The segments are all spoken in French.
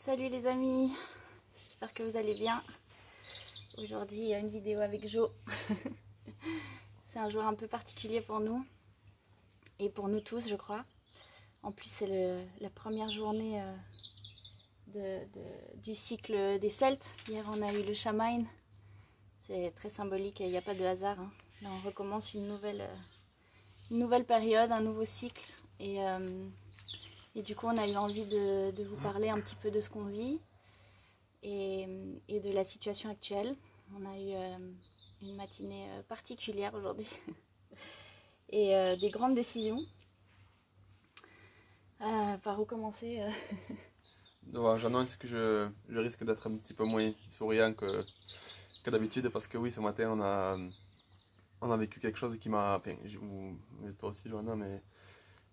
Salut les amis, j'espère que vous allez bien. Aujourd'hui, il y a une vidéo avec Jo. C'est un jour un peu particulier pour nous et pour nous tous, je crois. En plus, c'est la première journée du cycle des Celtes. Hier, on a eu le Samhain. C'est très symbolique et il n'y a pas de hasard. Hein. Là, on recommence une nouvelle période, un nouveau cycle. Et du coup, on a eu envie de vous parler un petit peu de ce qu'on vit et de la situation actuelle. On a eu une matinée particulière aujourd'hui et des grandes décisions. Par où commencer J'annonce que je risque d'être un petit peu moins souriant que d'habitude parce que oui, ce matin on a vécu quelque chose qui m'a, enfin, toi aussi Johanna, mais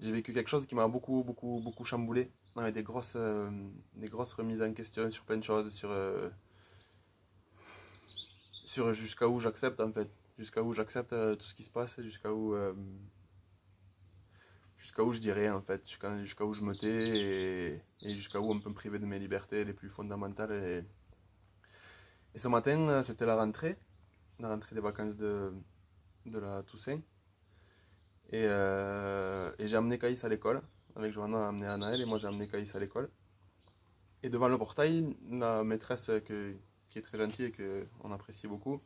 j'ai vécu quelque chose qui m'a beaucoup chamboulé avec des grosses remises en question sur plein de choses, sur jusqu'à où j'accepte en fait, jusqu'à où j'accepte tout ce qui se passe, jusqu'à où je dis rien en fait, jusqu'à où je me tais et jusqu'à où on peut me priver de mes libertés les plus fondamentales. Et ce matin, c'était la rentrée des vacances de la Toussaint. Et j'ai amené Caïs à l'école. Avec Johanna a amené Anaël et moi j'ai amené Caïs à l'école. Et devant le portail, la maîtresse qui est très gentille et qu'on apprécie beaucoup,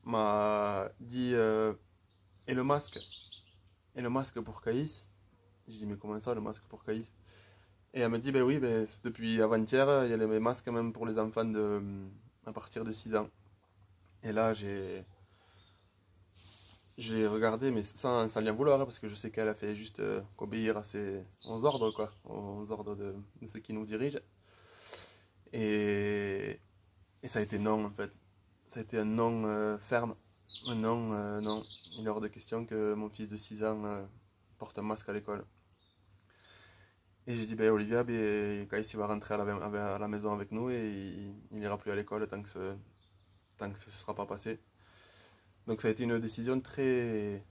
m'a dit et le masque? Et le masque pour Caïs? Je dis mais comment ça le masque pour Caïs? Et elle me dit ben oui, ben, depuis avant-hier, il y a les masques même pour les enfants à partir de 6 ans. Et là j'ai regardé, mais sans rien vouloir, hein, parce que je sais qu'elle a fait juste qu'obéir aux ordres, quoi, aux ordres de ceux qui nous dirigent. Et, et ça a été non, en fait. Ça a été un non ferme. Un non, non. Il est hors de question que mon fils de 6 ans porte un masque à l'école. Et j'ai dit, ben Olivia, ben, quand il va rentrer à la maison avec nous et il n'ira plus à l'école tant que ce ne sera pas passé. Donc ça a été une décision très,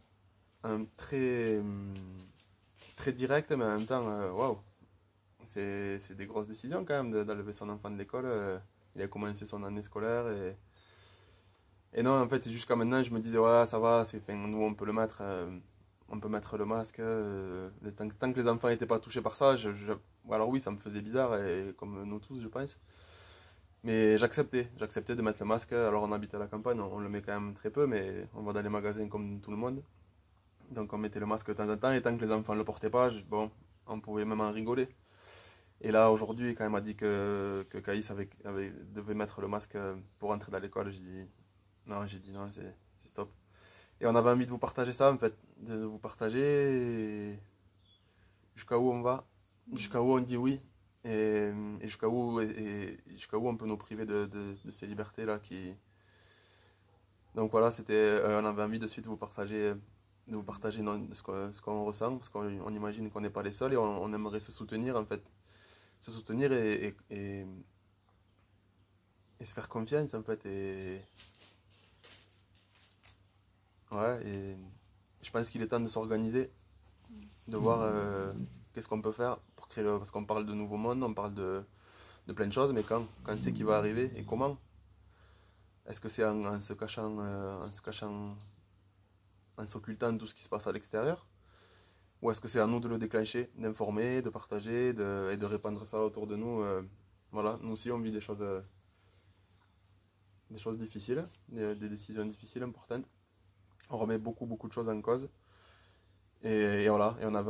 très directe, mais en même temps, waouh, c'est des grosses décisions quand même d'enlever son enfant de l'école. Il a commencé son année scolaire et non, en fait, jusqu'à maintenant, je me disais, ouais, ça va, nous on peut le mettre, on peut mettre le masque. Tant que les enfants n'étaient pas touchés par ça, alors oui, ça me faisait bizarre, et comme nous tous, je pense. Mais j'acceptais de mettre le masque. Alors on habite à la campagne, on le met quand même très peu, mais on va dans les magasins comme tout le monde. Donc on mettait le masque de temps en temps, et tant que les enfants ne le portaient pas, bon, on pouvait même en rigoler. Et là aujourd'hui, quand elle m'a dit que Caïs devait mettre le masque pour entrer dans l'école, j'ai dit non, c'est stop. Et on avait envie de vous partager ça en fait, de vous partager jusqu'à où on va, jusqu'à où on dit oui, et jusqu'à où on peut nous priver de ces libertés-là qui... Donc voilà, on avait envie de suite de vous partager ce qu'on ressent, parce qu'on imagine qu'on n'est pas les seuls et on aimerait se soutenir en fait. Se soutenir et se faire confiance en fait. Ouais, et je pense qu'il est temps de s'organiser, de voir qu'est-ce qu'on peut faire pour créer parce qu'on parle de nouveau monde, on parle de plein de choses, mais quand c'est qui va arriver et comment? Est-ce que c'est en se cachant, en s'occultant de tout ce qui se passe à l'extérieur? Ou est-ce que c'est à nous de le déclencher, d'informer, de partager et de répandre ça autour de nous? Voilà, nous aussi on vit des choses difficiles, des décisions difficiles, importantes. On remet beaucoup de choses en cause. Et voilà, et on a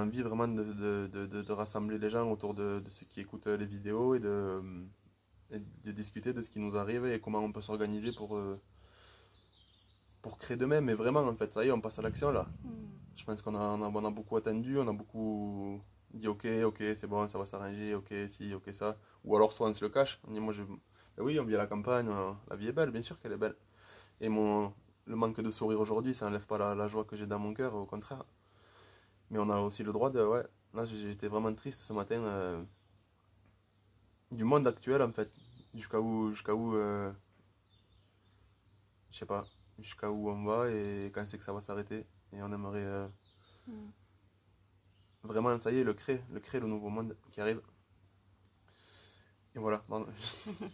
envie vraiment de rassembler les gens autour de ceux qui écoutent les vidéos et de discuter de ce qui nous arrive et comment on peut s'organiser pour créer de même. Mais vraiment, en fait, ça y est, on passe à l'action là. Je pense qu'on a beaucoup attendu, on a beaucoup dit ok, c'est bon, ça va s'arranger, ok, si, ok, ça. Ou alors soit on se le cache, on dit ben oui, on vit à la campagne, la vie est belle, bien sûr qu'elle est belle. Et le manque de sourire aujourd'hui, ça n'enlève pas la joie que j'ai dans mon cœur, au contraire. Mais on a aussi le droit ouais, là j'étais vraiment triste ce matin du monde actuel en fait, jusqu'à où, je sais pas, jusqu'à où on va et quand c'est que ça va s'arrêter. Et on aimerait vraiment, ça y est, le créer le nouveau monde qui arrive. Et voilà, bon,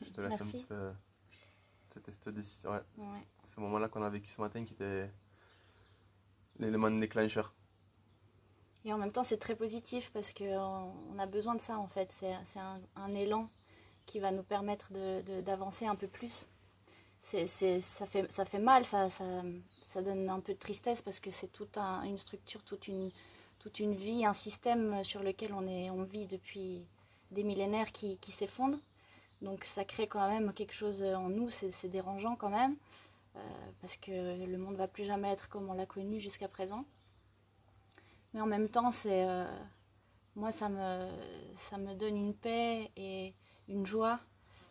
je te laisse un Merci. petit peu cette décision. Ouais, Ouais. ce moment-là qu'on a vécu ce matin qui était l'élément déclencheur. Et en même temps, c'est très positif parce qu'on a besoin de ça en fait. C'est un élan qui va nous permettre d'avancer un peu plus. Ça fait mal, ça donne un peu de tristesse parce que c'est toute une structure, toute une vie, un système sur lequel on vit depuis des millénaires qui s'effondre. Donc ça crée quand même quelque chose en nous, c'est dérangeant quand même, parce que le monde ne va plus jamais être comme on l'a connu jusqu'à présent. Mais en même temps, moi, ça me donne une paix et une joie,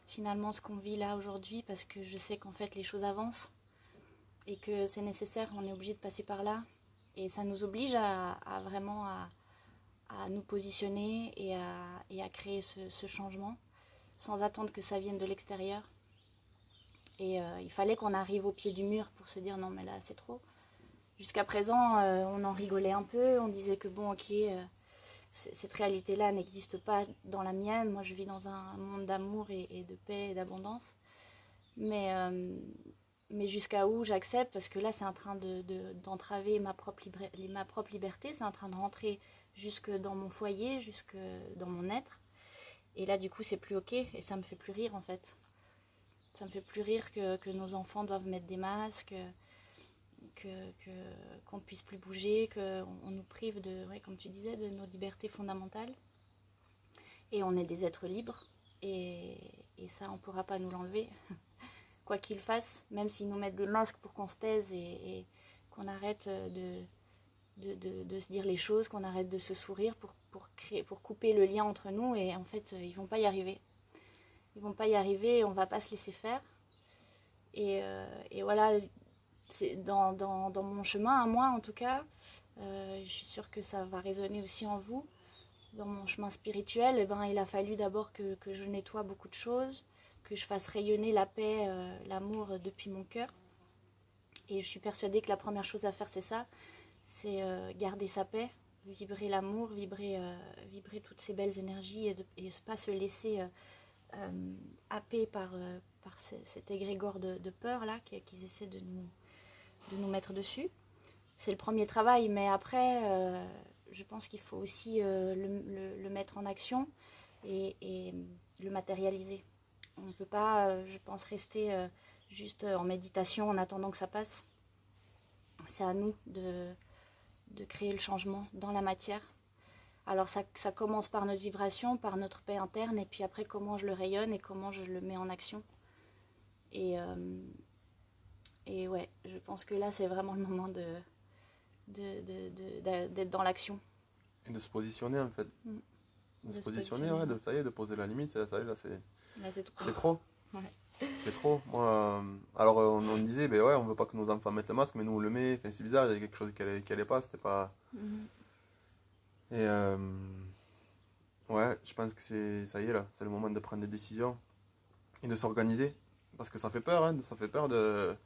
finalement, ce qu'on vit là aujourd'hui, parce que je sais qu'en fait, les choses avancent et que c'est nécessaire, on est obligé de passer par là. Et ça nous oblige à vraiment à nous positionner et à créer ce changement, sans attendre que ça vienne de l'extérieur. Et il fallait qu'on arrive au pied du mur pour se dire non, mais là, c'est trop. Jusqu'à présent, on en rigolait un peu, on disait que bon, ok, cette réalité-là n'existe pas dans la mienne. Moi, je vis dans un monde d'amour et de paix et d'abondance. Mais jusqu'à où j'accepte, parce que là, c'est en train d'entraver ma propre liberté, c'est en train de rentrer jusque dans mon foyer, jusque dans mon être. Et là, du coup, c'est plus ok, et ça me fait plus rire, en fait. Ça me fait plus rire que nos enfants doivent mettre des masques, qu'on ne puisse plus bouger, qu'on nous prive comme tu disais, de nos libertés fondamentales. Et on est des êtres libres, et ça, on ne pourra pas nous l'enlever, quoi qu'ils fassent, même s'ils nous mettent des masques pour qu'on se taise et qu'on arrête de se dire les choses, qu'on arrête de se sourire pour couper le lien entre nous, et en fait, ils ne vont pas y arriver. Ils ne vont pas y arriver, on ne va pas se laisser faire. Et voilà, dans mon chemin, à moi en tout cas, je suis sûre que ça va résonner aussi en vous. Dans mon chemin spirituel, il a fallu d'abord que je nettoie beaucoup de choses, que je fasse rayonner la paix, l'amour depuis mon cœur. Et je suis persuadée que la première chose à faire, c'est ça, c'est garder sa paix, vibrer l'amour, vibrer toutes ces belles énergies et ne pas se laisser happé par cet égrégore de peur là qu'ils essaient de nous mettre dessus. C'est le premier travail, mais après je pense qu'il faut aussi le mettre en action et le matérialiser. On ne peut pas, je pense, rester juste en méditation en attendant que ça passe. C'est à nous de créer le changement dans la matière. Alors ça commence par notre vibration, par notre paix interne, et puis après comment je le rayonne et comment je le mets en action. Et ouais, je pense que là c'est vraiment le moment d'être dans l'action. Et de se positionner en fait. De se positionner, ouais, ça y est, de poser la limite, ça y est, là c'est trop. C'est trop. Ouais. C'est trop. Moi, alors on disait, ben ouais, on veut pas que nos enfants mettent le masque, mais nous on le met. Enfin, c'est bizarre, il y a quelque chose qui allait pas, c'était pas. Et ouais, je pense que ça y est là, c'est le moment de prendre des décisions et de s'organiser. Parce que ça fait peur, hein, ça fait peur de.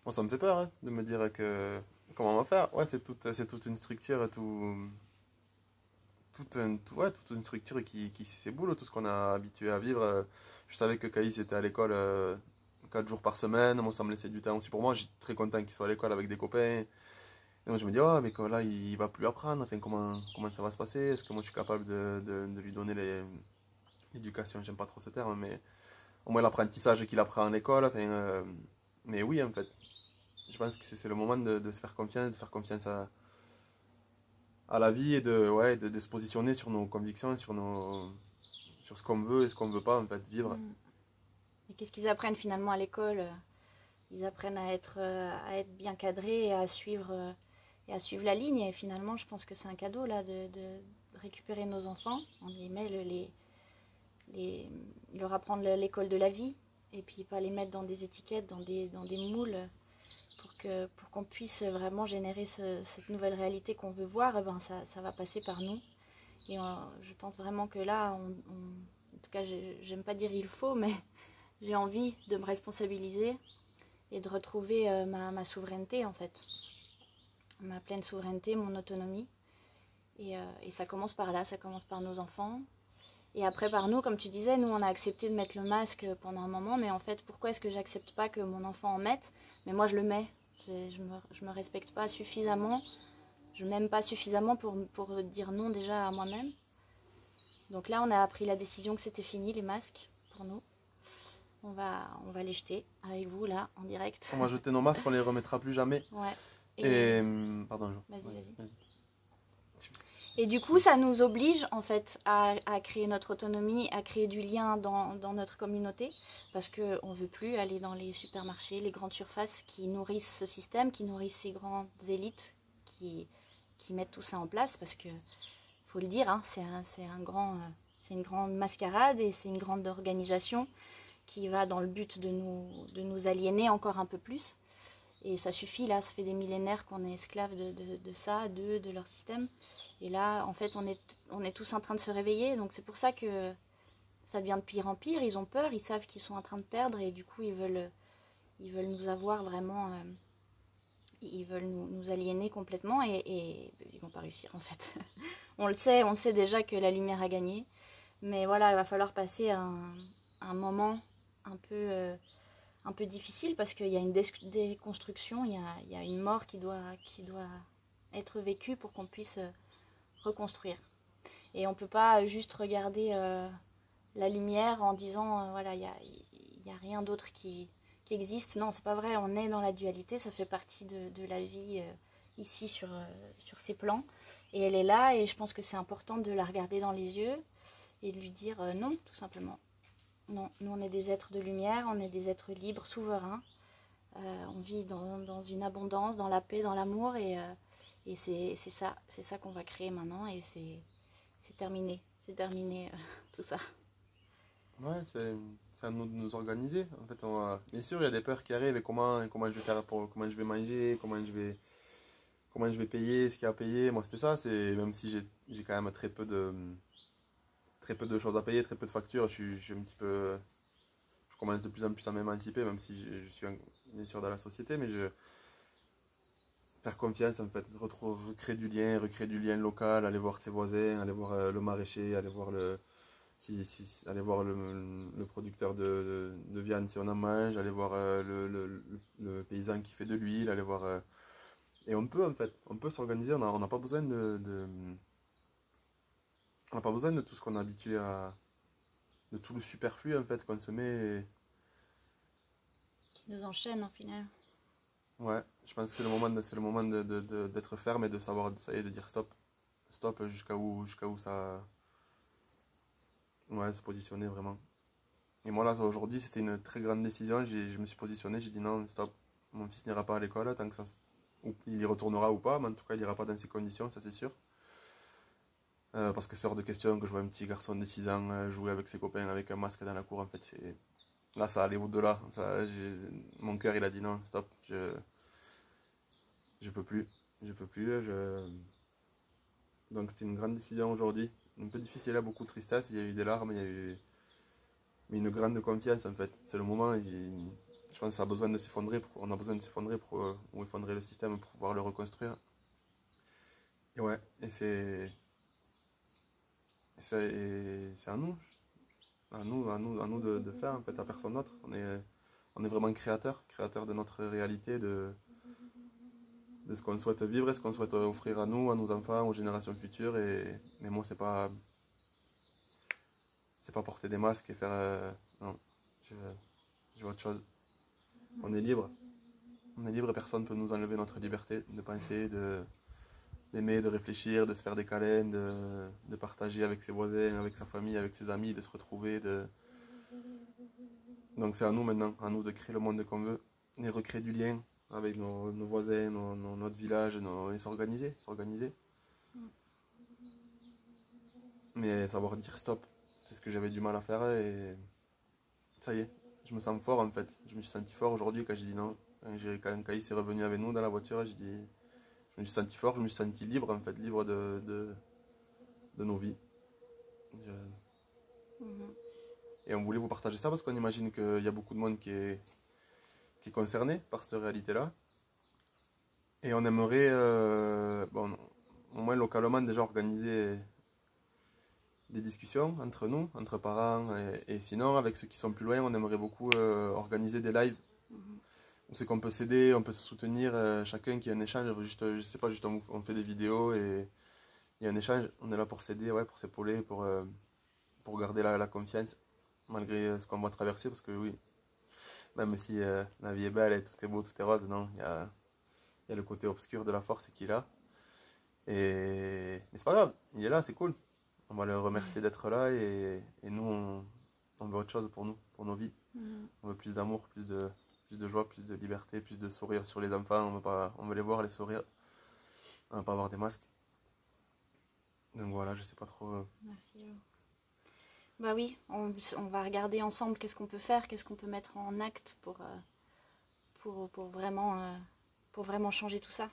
Moi ça me fait peur, hein, de me dire que. Comment on va faire? Ouais, c'est toute une structure, toute une structure qui s'éboule, tout ce qu'on a habitué à vivre. Je savais que Caïs était à l'école 4 jours par semaine, moi ça me laissait du temps aussi pour moi, j'étais très content qu'il soit à l'école avec des copains. Et donc je me dis, oh, mais là il va plus apprendre, enfin, comment ça va se passer? Est-ce que moi je suis capable de lui donner l'éducation, j'aime pas trop ce terme, mais au moins l'apprentissage qu'il apprend en école. Enfin, mais oui, en fait, je pense que c'est le moment de se faire confiance à la vie et de se positionner sur nos convictions, sur ce qu'on veut et ce qu'on veut pas, en fait, vivre. Et qu'est-ce qu'ils apprennent finalement à l'école? Ils apprennent à être bien cadrés et à suivre la ligne. Et finalement, je pense que c'est un cadeau là de récupérer nos enfants. On les met, leur apprendre l'école de la vie et puis pas les mettre dans des étiquettes, dans des moules pour qu'on puisse vraiment générer cette nouvelle réalité qu'on veut voir. Et ben ça va passer par nous. Et je pense vraiment que là, en tout cas, j'aime pas dire il faut, mais j'ai envie de me responsabiliser et de retrouver ma souveraineté en fait, ma pleine souveraineté, mon autonomie. Et ça commence par là, ça commence par nos enfants. Et après par nous, comme tu disais, nous on a accepté de mettre le masque pendant un moment, mais en fait pourquoi est-ce que j'accepte pas que mon enfant en mette? Mais moi je le mets, je me respecte pas suffisamment, je m'aime pas suffisamment pour dire non déjà à moi-même. Donc là on a pris la décision que c'était fini les masques pour nous. On va les jeter avec vous là en direct. On va jeter nos masques, on les remettra plus jamais. Ouais. Et pardon, Vas-y. Et du coup, ça nous oblige en fait à créer notre autonomie, à créer du lien dans notre communauté, parce qu'on ne veut plus aller dans les supermarchés, les grandes surfaces qui nourrissent ce système, qui nourrissent ces grandes élites qui mettent tout ça en place, parce que, faut le dire, hein, c'est une grande mascarade et c'est une grande organisation qui va dans le but de nous aliéner encore un peu plus. Et ça suffit, là, ça fait des millénaires qu'on est esclaves de ça, de leur système. Et là, en fait, on est tous en train de se réveiller. Donc c'est pour ça que ça devient de pire en pire. Ils ont peur, ils savent qu'ils sont en train de perdre. Et du coup, ils veulent nous avoir vraiment... ils veulent nous aliéner complètement. Et ils vont pas réussir, en fait. On le sait déjà que la lumière a gagné. Mais voilà, il va falloir passer un moment un peu difficile parce qu'il y a une déconstruction, il y a une mort qui doit être vécue pour qu'on puisse reconstruire. Et on ne peut pas juste regarder la lumière en disant voilà, il y a rien d'autre qui existe. Non, c'est pas vrai, on est dans la dualité, ça fait partie de la vie ici sur ces plans. Et elle est là et je pense que c'est important de la regarder dans les yeux et de lui dire non, tout simplement. Non, nous on est des êtres de lumière, on est des êtres libres, souverains. On vit dans une abondance, dans la paix, dans l'amour et c'est ça qu'on va créer maintenant et c'est terminé tout ça. Ouais, c'est à nous de nous organiser. En fait, bien sûr, il y a des peurs qui arrivent et comment je vais faire comment je vais manger, comment je vais payer ce qu'il y a à payer. Moi, c'était ça. Même si j'ai quand même très peu de choses à payer, très peu de factures, je suis un petit peu, je commence de plus en plus à m'émanciper, même si je suis bien sûr dans la société, mais faire confiance en fait, recréer du lien, local, aller voir tes voisins, aller voir le maraîcher, aller voir aller voir le producteur de viande si on en mange, aller voir le paysan qui fait de l'huile, aller voir et on peut s'organiser, on n'a pas besoin on n'a pas besoin de tout ce qu'on est habitué de tout le superflu en fait qu'on se met. Qui nous enchaîne en final. Ouais, je pense que c'est le moment d'être ferme et de savoir, ça y est, de dire stop. Stop jusqu'à où ça. Ouais, se positionner vraiment. Et moi là, aujourd'hui, c'était une très grande décision. Je me suis positionné, j'ai dit non, stop. Mon fils n'ira pas à l'école tant que ça. Il y retournera ou pas, mais en tout cas, il n'ira pas dans ces conditions, ça c'est sûr. Parce que c'est hors de question que je vois un petit garçon de 6 ans jouer avec ses copains avec un masque dans la cour. En fait, là, ça allait au-delà. Mon cœur, il a dit non, stop. Je peux plus. Donc, c'était une grande décision aujourd'hui. Un peu difficile, beaucoup de tristesse. Il y a eu des larmes, mais une grande confiance en fait. C'est le moment. Je pense que ça a besoin de s'effondrer. On a besoin de s'effondrer ou effondrer le système pour pouvoir le reconstruire. Et ouais, et c'est à nous, de faire en fait, à personne d'autre. On est vraiment créateur de notre réalité, de ce qu'on souhaite vivre et ce qu'on souhaite offrir à nous, à nos enfants, aux générations futures. Mais moi, c'est pas porter des masques et faire non, je vois autre chose. On est libre et personne ne peut nous enlever notre liberté de penser, d'aimer, de réfléchir, de se faire des câlins, de partager avec ses voisins, avec sa famille, avec ses amis, de se retrouver. Donc c'est à nous maintenant, à nous de créer le monde qu'on veut et recréer du lien avec nos voisins, notre village, et s'organiser. Mais savoir dire stop, c'est ce que j'avais du mal à faire et ça y est, je me sens fort en fait. Je me suis senti fort aujourd'hui quand j'ai dit non. Quand Caïs est revenu avec nous dans la voiture, je me suis senti fort, je me suis senti libre en fait, libre de nos vies. Et on voulait vous partager ça parce qu'on imagine qu'il y a beaucoup de monde qui est concerné par cette réalité-là. Et on aimerait, au moins localement, déjà organiser des discussions entre nous, entre parents. Et sinon, avec ceux qui sont plus loin, on aimerait beaucoup organiser des lives. Où c'est qu'on peut s'aider, on peut se soutenir, chacun qui a un échange. Juste, je sais pas, juste on fait des vidéos et il y a un échange. On est là pour s'aider, ouais, pour s'épauler, pour garder la confiance, malgré ce qu'on va traverser. Parce que oui, même si la vie est belle et tout est beau, tout est rose, non, il y a le côté obscur de la force qui est là. Mais c'est pas grave, il est là, c'est cool. On va le remercier d'être là et nous, on veut autre chose pour nous, pour nos vies. On veut plus d'amour, plus de joie, plus de liberté, plus de sourire sur les enfants. On veut les voir, les sourire. On va pas avoir des masques. Donc voilà, je sais pas trop. Merci. Bah oui, on va regarder ensemble qu'est-ce qu'on peut faire, qu'est-ce qu'on peut mettre en acte pour vraiment changer tout ça.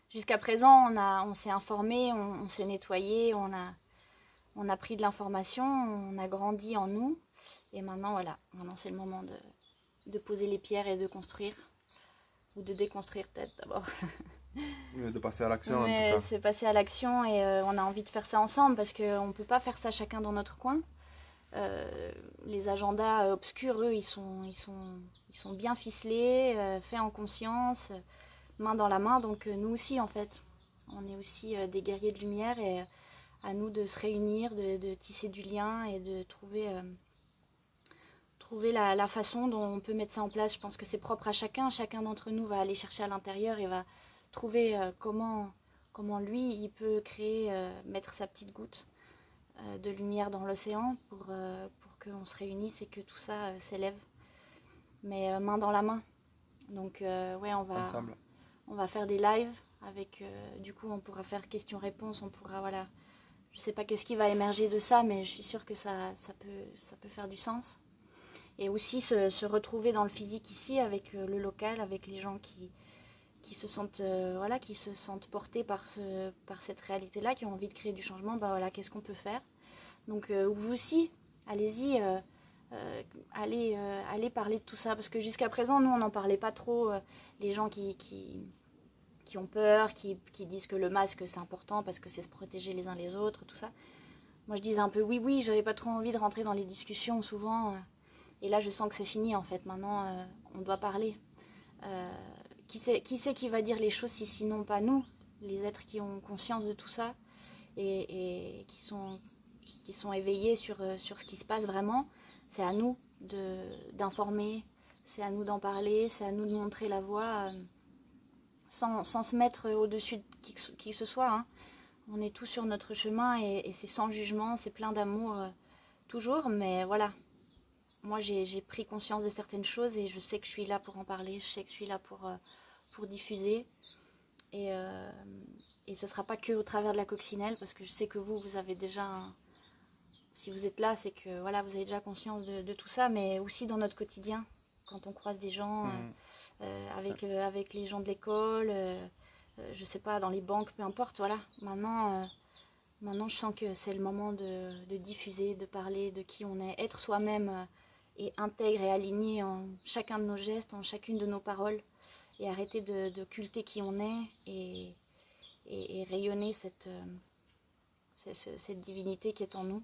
Jusqu'à présent, on s'est informé, on s'est nettoyé, on a pris de l'information, on a grandi en nous. Et maintenant, voilà, maintenant c'est le moment de poser les pierres et de construire. Ou de déconstruire peut-être d'abord. De passer à l'action en tout Mais cas. c'est passer à l'action et on a envie de faire ça ensemble parce qu'on ne peut pas faire ça chacun dans notre coin. Les agendas obscurs, eux, ils sont bien ficelés, faits en conscience, main dans la main. Donc nous aussi, en fait, on est aussi des guerriers de lumière et à nous de se réunir, de tisser du lien et de trouver la façon dont on peut mettre ça en place. Je pense que c'est propre à chacun. Chacun d'entre nous va aller chercher à l'intérieur et va trouver comment lui, il peut créer, mettre sa petite goutte de lumière dans l'océan pour qu'on se réunisse et que tout ça s'élève. Mais main dans la main. Donc ouais, on va faire des lives avec, du coup on pourra faire questions-réponses, on pourra, voilà, je sais pas qu'est-ce qui va émerger de ça, mais je suis sûre que ça peut faire du sens. Et aussi se retrouver dans le physique ici avec le local, avec les gens qui se sentent portés par cette réalité-là, qui ont envie de créer du changement. Bah voilà, qu'est-ce qu'on peut faire? Donc vous aussi, allez-y, allez parler de tout ça, parce que jusqu'à présent, nous, on n'en parlait pas trop. Les gens qui ont peur, qui disent que le masque, c'est important parce que c'est se protéger les uns les autres, tout ça. Moi, je disais un peu oui, j'avais pas trop envie de rentrer dans les discussions souvent. Et là, je sens que c'est fini, en fait. Maintenant, on doit parler. Qui c'est qui va dire les choses si sinon pas nous, les êtres qui ont conscience de tout ça et qui sont éveillés sur ce qui se passe vraiment. C'est à nous d'informer, c'est à nous d'en parler, c'est à nous de montrer la voie sans se mettre au-dessus de qui que ce soit. Hein. On est tous sur notre chemin et c'est sans jugement, c'est plein d'amour toujours, mais voilà. Moi, j'ai pris conscience de certaines choses et je sais que je suis là pour en parler, je sais que je suis là pour diffuser. Et ce ne sera pas que au travers de la coccinelle, parce que je sais que vous avez déjà... Si vous êtes là, c'est que voilà, vous avez déjà conscience de tout ça, mais aussi dans notre quotidien, quand on croise des gens, avec les gens de l'école, je sais pas, dans les banques, peu importe, voilà. Maintenant, je sens que c'est le moment de diffuser, de parler de qui on est, être soi-même et intègre et aligné en chacun de nos gestes, en chacune de nos paroles, et arrêter de occulter qui on est et rayonner cette divinité qui est en nous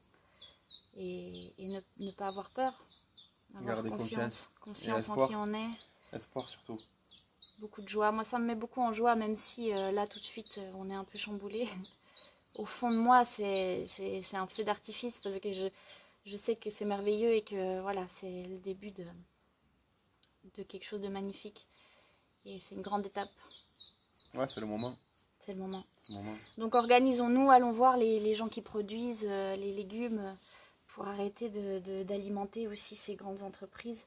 et ne pas avoir peur, avoir Garder confiance en qui on est. Espoir surtout. Beaucoup de joie. Moi, ça me met beaucoup en joie, même si là, tout de suite, on est un peu chamboulé. Au fond de moi, c'est un feu d'artifice parce que je sais que c'est merveilleux et que voilà, c'est le début de quelque chose de magnifique. Et c'est une grande étape. Ouais, c'est le moment. C'est le moment. C'est le moment. Donc organisons-nous, allons voir les gens qui produisent les légumes pour arrêter d'alimenter aussi ces grandes entreprises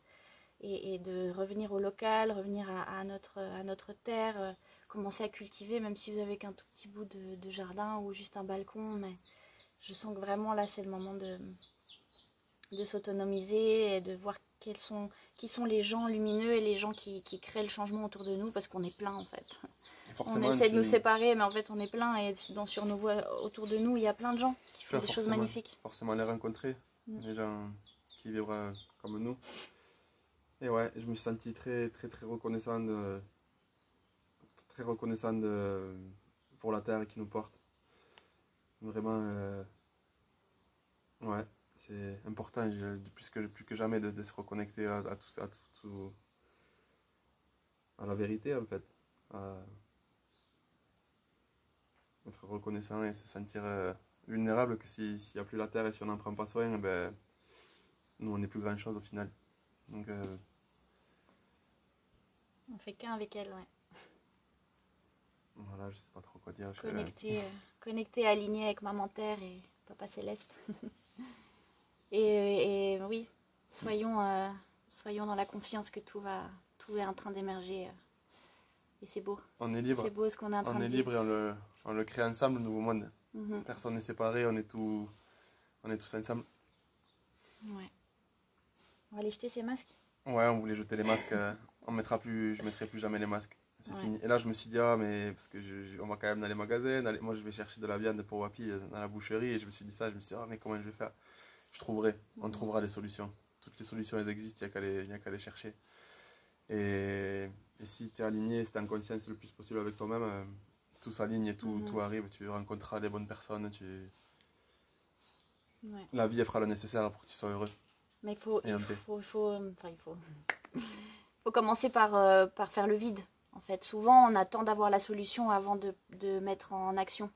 et de revenir au local, revenir à notre terre, commencer à cultiver, même si vous avez qu'un tout petit bout de jardin ou juste un balcon. Mais je sens que vraiment là, c'est le moment de s'autonomiser et de voir qui sont les gens lumineux et les gens qui créent le changement autour de nous, parce qu'on est plein en fait. On essaie de nous séparer, mais en fait on est plein et sur nos voies autour de nous, il y a plein de gens qui font des choses magnifiques. Forcément les rencontrer, les gens qui vivent comme nous. Et ouais, je me suis senti très reconnaissant pour la terre qui nous porte. Vraiment, Ouais, c'est important, plus que jamais, de se reconnecter à tout ça, à la vérité en fait. À être reconnaissant et se sentir vulnérable que s'il n'y a plus la terre et si on n'en prend pas soin, ben, nous on n'est plus grand chose au final. Donc On fait qu'un avec elle, ouais. voilà, je sais pas trop quoi dire. Connecté, aligné avec Maman Terre et Papa Céleste. et oui, soyons dans la confiance que tout est en train d'émerger. Et c'est beau. On est libre. C'est beau ce qu'on est en train de On est vivre. libre et on le crée ensemble, le nouveau monde. Personne n'est séparé, on est tous ensemble. Ouais. On va aller jeter ces masques. Ouais, on voulait jeter les masques. Je mettrai plus jamais les masques. C'est Ouais. fini. Et là, je me suis dit, ah, mais parce que on va quand même dans les magasins. Moi, je vais chercher de la viande pour Wapi dans la boucherie. Et je me suis dit ça. Je me suis dit, ah, mais comment je vais faire? Je trouverai. On trouvera des solutions. Toutes les solutions, elles existent. Il n'y a qu'à les chercher. Et si tu es aligné, si tu es en conscience le plus possible avec toi-même, tout s'aligne et tout arrive. Tu rencontreras les bonnes personnes. Ouais. La vie, elle fera le nécessaire pour que tu sois heureux. Mais il faut commencer par faire le vide. En fait, souvent, on attend d'avoir la solution avant de mettre en action.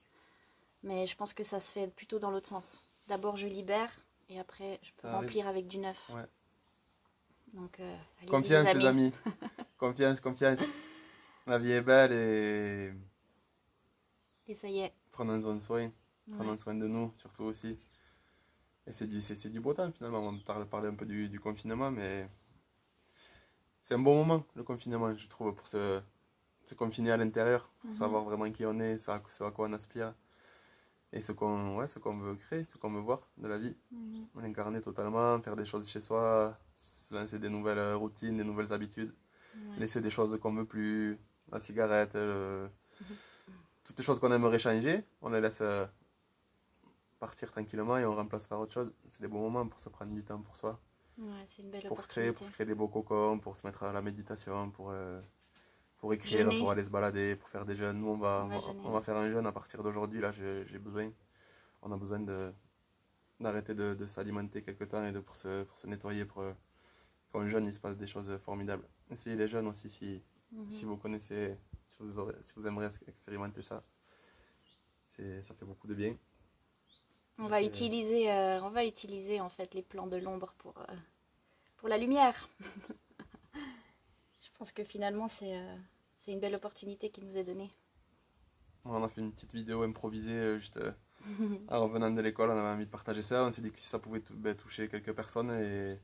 Mais je pense que ça se fait plutôt dans l'autre sens. D'abord, je libère et après, je peux remplir avec du neuf. Ouais. Donc, confiance, les amis. Confiance. La vie est belle et ça y est. Prenons soin. Prenons soin de nous, surtout aussi. Et c'est du beau temps finalement. On parlait un peu du confinement, mais c'est un bon moment, le confinement, je trouve, pour se confiner à l'intérieur, pour savoir vraiment qui on est, ce à quoi on aspire, et ce qu'on veut créer, ce qu'on veut voir de la vie. L'incarner totalement, faire des choses chez soi, se lancer des nouvelles routines, des nouvelles habitudes, laisser des choses qu'on veut plus, la cigarette, toutes les choses qu'on aimerait changer, on les laisse partir tranquillement et on remplace par autre chose. C'est des bons moments pour se prendre du temps pour soi. Ouais, c'est une belle pour se créer des beaux cocons, pour se mettre à la méditation, pour écrire, jeûner. pour aller se balader, pour faire des jeûnes. Nous, on va faire un jeûne à partir d'aujourd'hui. Là, on a besoin d'arrêter de s'alimenter quelque temps et pour se nettoyer. Quand on jeûne, il se passe des choses formidables. Essayez les jeûnes aussi si vous connaissez, si vous aimeriez expérimenter ça. Ça fait beaucoup de bien. On va utiliser en fait les plans de l'ombre pour la lumière. Je pense que finalement c'est une belle opportunité qui nous est donnée. On a fait une petite vidéo improvisée juste en revenant de l'école, on avait envie de partager ça. On s'est dit que si ça pouvait toucher quelques personnes et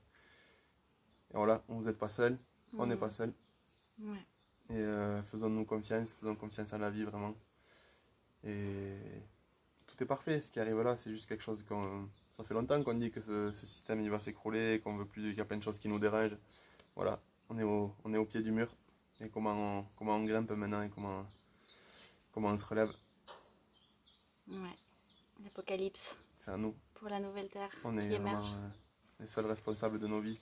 voilà, vous n'êtes pas seul, on n'est pas seul. Ouais. Et faisons confiance en la vie vraiment. Et tout est parfait, ce qui arrive là, c'est juste quelque chose ça fait longtemps qu'on dit que ce système il va s'écrouler, qu'on veut plus, qu'il y a plein de choses qui nous dérangent. Voilà, on est au pied du mur. Et comment on grimpe maintenant et comment on se relève. Ouais, l'apocalypse. C'est à nous. Pour la nouvelle terre on est qui émerge. Les seuls responsables de nos vies.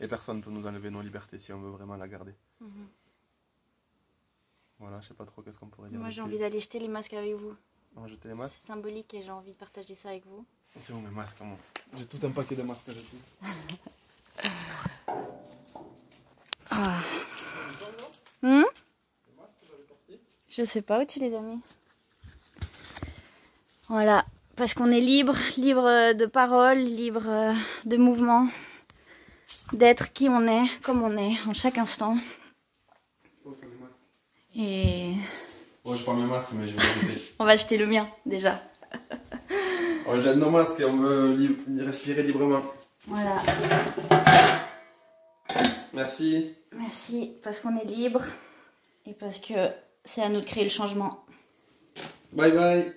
Et personne ne peut nous enlever nos libertés si on veut vraiment la garder. Voilà, je sais pas trop qu'est-ce qu'on pourrait dire. Moi j'ai envie d'aller jeter les masques avec vous. On va jeter les masques. C'est symbolique et j'ai envie de partager ça avec vous. C'est où mes masques, moi? J'ai tout un paquet de masques à jeter. Je sais pas où tu les as mis. Voilà, parce qu'on est libre de parole, libre de mouvement, d'être qui on est, comme on est, en chaque instant. Et... Bon, je prends mes masques, mais je vais les jeter. On va jeter le mien, déjà. On jette nos masques et on veut respirer librement. Voilà. Merci. Merci, parce qu'on est libre et parce que c'est à nous de créer le changement. Bye bye.